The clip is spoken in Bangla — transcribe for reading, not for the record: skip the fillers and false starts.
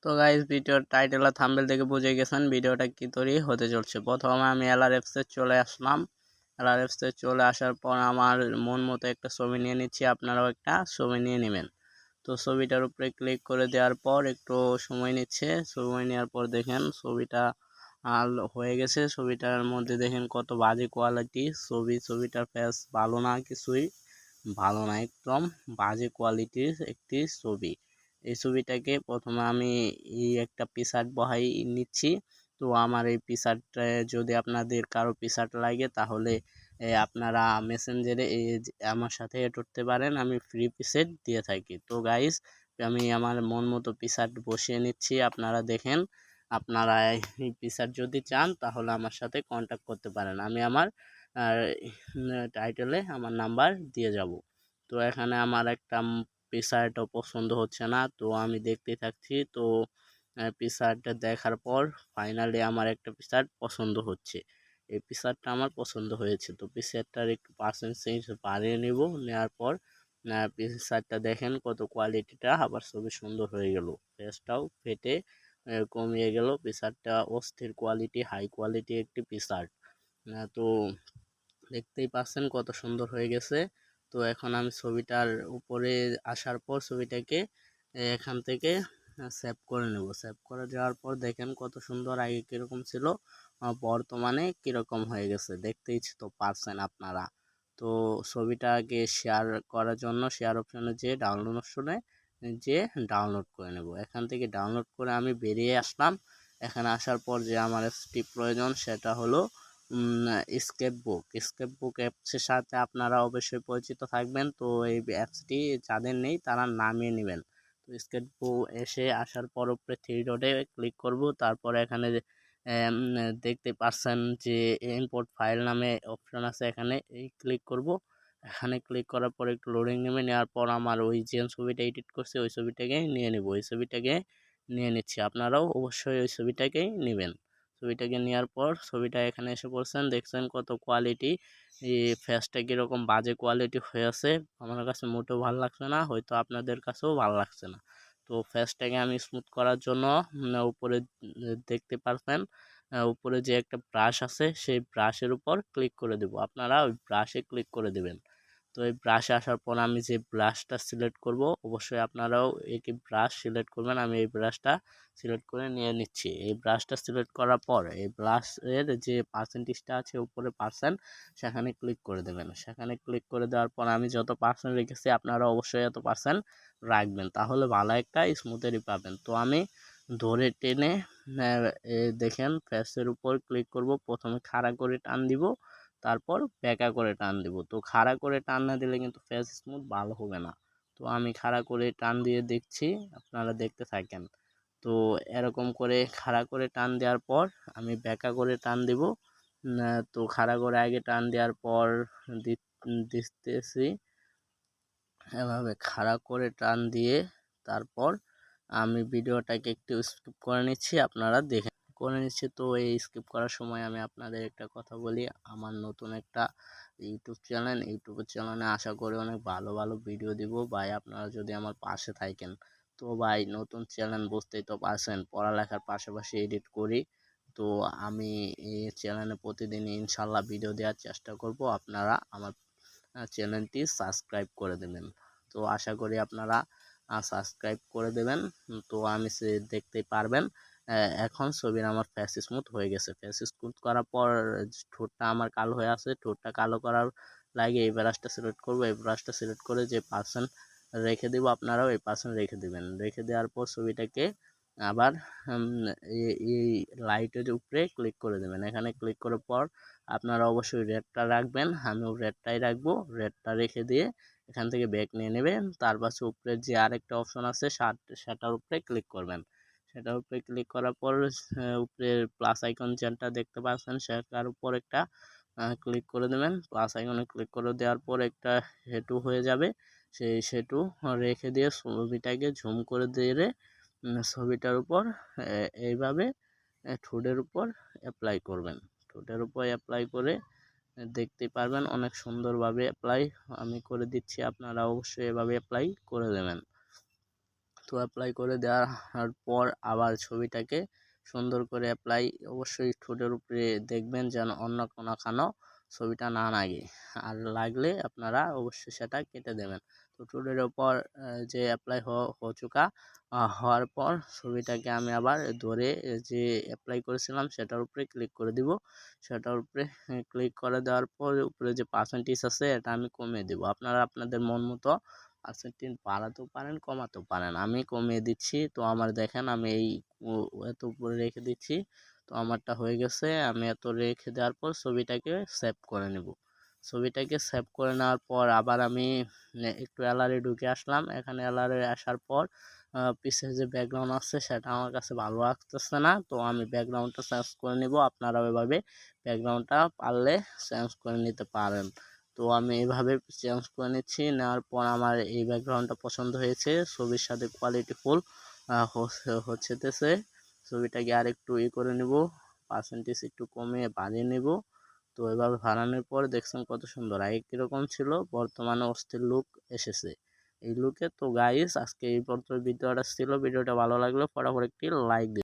তো গাইস ভিডিওর টাইটেল আর থাম্বনেল দেখে বুঝে গেছেন ভিডিওটা কি তৈরি হতে চলছে। প্রথমে আমি এলআরএফসে চলে আসলাম। এলআরএফসে চলে আসার পর আমার মন মতো একটা ছবি নিয়ে নিচ্ছি, আপনারাও একটা ছবি নিয়ে নেবেন। তো ছবিটার উপরে ক্লিক করে দেওয়ার পর একটু সময় নিচ্ছে, সময় নেওয়ার পর দেখেন ছবিটা হয়ে গেছে। ছবিটার মধ্যে দেখেন কত বাজে কোয়ালিটি ছবিটার ফেস ভালো না, কিছুই ভালো না, একদম বাজে কোয়ালিটির একটি ছবি। এই ছবিটাকে প্রথমে আমি এই একটা পিকচার বহাই নিচ্ছি। তো আমার এই পিকচারটা যদি আপনাদের কারো পিকচার লাগে তাহলে আপনারা মেসেঞ্জারে আমার সাথে এড করতে পারেন, আমি ফ্রি পিকচার দিয়ে থাকি। তো গাইস আমি আমার মন মতো পিকচার বসিয়ে নিচ্ছি, আপনারা দেখেন। আপনারা এই পিকচার যদি চান তাহলে আমার সাথে কন্ট্যাক্ট করতে পারেন, আমি আমার টাইটেলে আমার নাম্বার দিয়ে যাব। তো এখানে আমার একটা পিকচারটা পছন্দ হচ্ছে না, তো আমি দেখতে থাকছি। তো পিকচারটা দেখার পর ফাইনালি আমার একটা পিকচার পছন্দ হচ্ছে, এই পিকচারটা আমার পছন্দ হয়েছে। তো পিকচারটার একটু পার্সেন্টেজ বাড়িয়ে নেব, নেওয়ার পর পিকচারটা দেখেন কত কোয়ালিটিটা আবার ছবি সুন্দর হয়ে গেল, ফেসটাও ফেটে কমিয়ে গেল। পিকচারটা অস্থির কোয়ালিটি, হাই কোয়ালিটি একটি পিকচার। তো দেখতেই পাচ্ছেন কত সুন্দর হয়ে গেছে। তো এখন আমি ছবিটার উপরে আসার পর ছবিটাকে এখান থেকে সেভ করে নেব। সেভ করে দেওয়ার পর দেখেন কত সুন্দর, আগে কীরকম ছিল বর্তমানে কীরকম হয়ে গেছে, দেখতেই তো পারছেন আপনারা। তো ছবিটাকে শেয়ার করার জন্য শেয়ার অপশনে যে ডাউনলোড অপশনে যে ডাউনলোড করে নেব। এখান থেকে ডাউনলোড করে আমি বেরিয়ে আসলাম। এখানে আসার পর যে আমার অ্যাপসটি প্রয়োজন সেটা হলো স্কেপবুক অ্যাপসের সাথে আপনারা অবশ্যই পরিচিত থাকবেন। তো এই অ্যাপসটি যাদের নেই তারা নামিয়ে নেবেন। তো স্কেপবুক আসার পর উপরে থ্রি ডটে ক্লিক করব, তারপর এখানে দেখতে পাচ্ছেন যে ইম্পোর্ট ফাইল নামে অপশন আছে, এখানে এই ক্লিক করব। এখানে ক্লিক করার পর একটু লোডিং নেবে, নেওয়ার পর আমার ওই যে ছবিটা এডিট করছে ওই ছবিটাকে নিয়ে নেব। ওই ছবিটাকে নিয়ে নিচ্ছি, আপনারাও অবশ্যই ওই ছবিটাকেই নেবেন। ছবিটাকে নেওয়ার পর ছবিটা এখানে এসে পড়ছেন, দেখছেন কত কোয়ালিটি, এই ফেসটা কীরকম বাজে কোয়ালিটি হয়ে আছে। আমার কাছে মোটেও ভালো লাগছে না, হয়তো আপনাদের কাছেও ভালো লাগছে না। তো ফেসটাকে আমি স্মুথ করার জন্য উপরে দেখতে পারবেন উপরে যে একটা ব্রাশ আছে সেই ব্রাশের উপর ক্লিক করে দেব, আপনারা ওই ব্রাশে ক্লিক করে দেবেন। তো এই ব্রাশে আসার পর আমি যে ব্রাশটা সিলেক্ট করব, অবশ্যই আপনারাও একই ব্রাশ সিলেক্ট করবেন। আমি এই ব্রাশটা সিলেক্ট করে নিয়ে নিচ্ছি। এই ব্রাশটা সিলেক্ট করার পর এই ব্রাশের যে পার্সেন্টেজটা আছে উপরে পার্সেন্ট, সেখানে ক্লিক করে দেবেন। সেখানে ক্লিক করে দেওয়ার পর আমি যত পার্সেন্ট রেখেছি আপনারা অবশ্যই এত পার্সেন্ট রাখবেন, তাহলে ভালো একটা স্মুথেরই পাবেন। তো আমি ধরে টেনে দেখেন ফেসের উপর ক্লিক করব, প্রথমে খাড়া করে টান দিব, তারপর বেঁকা করে টান দিব। তো খাড়া করে টান না দিলে কিন্তু ফেস স্মুথ ভালো হবে না। তো আমি খাড়া করে টান দিয়ে দেখছি, আপনারা দেখতে থাকেন। তো এরকম করে খাড়া করে টান দেওয়ার পর আমি বেঁকা করে টান দিব। তো খাড়া করে আগে টান দেওয়ার পর দিতেছি, এভাবে খাড়া করে টান দিয়ে তারপর আমি ভিডিওটাকে একটু স্কিপ করে নিচ্ছি, আপনারা দেখে করে নিচ্ছি। তো এই স্কিপ করার সময় আমি আপনাদের একটা কথা বলি, আমার নতুন একটা ইউটিউব চ্যানেলে আশা করি অনেক ভালো ভালো ভিডিও দিব ভাই, আপনারা যদি আমার পাশে থাকেন। তো ভাই নতুন চ্যানেল বুঝতেই তো পারছেন, পড়ালেখার পাশাপাশি এডিট করি। তো আমি এই চ্যানেলে প্রতিদিন ইনশাল্লাহ ভিডিও দেওয়ার চেষ্টা করব, আপনারা আমার চ্যানেলটি সাবস্ক্রাইব করে দেবেন। তো আশা করি আপনারা সাবস্ক্রাইব করে দেবেন। তো আমি দেখতেই পারবেন এখন ছবির আমার ফেস স্মুথ হয়ে গেছে। ফেস স্মুথ করার পর ঠোঁটটা আমার কালো হয়ে আছে, ঠোঁটটা কালো করার লাগে এই ব্রাশটা সিলেক্ট করব। এই ব্রাশটা সিলেক্ট করে যে পার্সেন্ট রেখে দেবো আপনারাও এই পার্সেন্ট রেখে দেবেন। রেখে দেওয়ার পর ছবিটাকে আবার এই লাইটের উপরে ক্লিক করে দেবেন। এখানে ক্লিক করার পর আপনারা অবশ্যই রেডটা রাখবেন, আমিও রেডটাই রাখবো। রেডটা রেখে দিয়ে এখান থেকে ব্যাক নিয়ে নেবেন, তার পাশে উপরে যে আরেকটা অপশন আছে সেটার উপরে ক্লিক করবেন। সেটার উপরে ক্লিক করার পর উপরে প্লাস আইকন যেটা দেখতে পাচ্ছেন সেটার উপর একটা ক্লিক করে দেবেন। প্লাস আইকনে ক্লিক করে দেওয়ার পর একটা সেটু হয়ে যাবে, সেই সেটু রেখে দিয়ে ছবিটাকে ঝুম করে দিয়ে ছবিটার উপর এইভাবে ঠোঁটের উপর অ্যাপ্লাই করবেন। ঠোঁটের উপর অ্যাপ্লাই করে দেখতে পারবেন অনেক সুন্দরভাবে অ্যাপ্লাই আমি করে দিচ্ছি, আপনারা অবশ্যই এভাবে অ্যাপ্লাই করে দেবেন। তো তো অ্যাপ্লাই করে দেওয়ার পর আবার ছবিটাকে সুন্দর করে অ্যাপ্লাই, অবশ্যই ঠোঁটের উপরে দেখবেন যেন অন্য কোনো ছবিটা না লাগে, আর লাগলে আপনারা অবশ্যই সেটা কেটে দেবেন। তো ঠোঁটের ওপর যে অ্যাপ্লাই হওয়ার পর ছবিটাকে আমি আবার ধরে যে অ্যাপ্লাই করেছিলাম সেটার উপরে ক্লিক করে দিব। সেটার উপরে ক্লিক করে দেওয়ার পর উপরে যে পার্সেন্টেজ আছে এটা আমি কমিয়ে দেব। আপনারা আপনাদের মন মতো পার্সেন্টেজ বাড়াতেও পারেন, কমাতেও পারেন। আমি কমিয়ে দিচ্ছি। তো আমার দেখেন আমি এই এত উপরে রেখে দিচ্ছি। তো আমারটা হয়ে গেছে। আমি এত রেখে দেওয়ার পর ছবিটাকে সেভ করে নেব। ছবিটাকে সেভ করে নেওয়ার পর আবার আমি একটু গ্যালারি ঢুকে আসলাম। এখানে গ্যালারি আসার পর পিছের যে ব্যাকগ্রাউন্ড আছে সেটা আমার কাছে ভালো লাগতেছে না, তো আমি ব্যাকগ্রাউন্ডটা চেঞ্জ করে নিব। আপনারা ওইভাবে ব্যাকগ্রাউন্ডটা পারলে চেঞ্জ করে নিতে পারেন। তো আমি এইভাবে চেঞ্জ করে নিচ্ছি। নেওয়ার পর আমার এই ব্যাকগ্রাউন্ডটা পছন্দ হয়েছে, ছবির সাথে কোয়ালিটিফুল হচ্ছেতেছে। ছবিটাকে আর একটু করে নিব, পার্সেন্টেজ একটু কমিয়ে বাড়িয়ে নিব। তো এভাবে বানানোর পর দেখছেন কত সুন্দর, আগে কীরকম ছিল, বর্তমানে অস্থির লুক এসেছে এই লুকে। তো গাইস আজকে এই পর্যন্ত ভিডিওটা ছিল। ভিডিওটা ভালো লাগলে ফটাফট একটি লাইক দিন।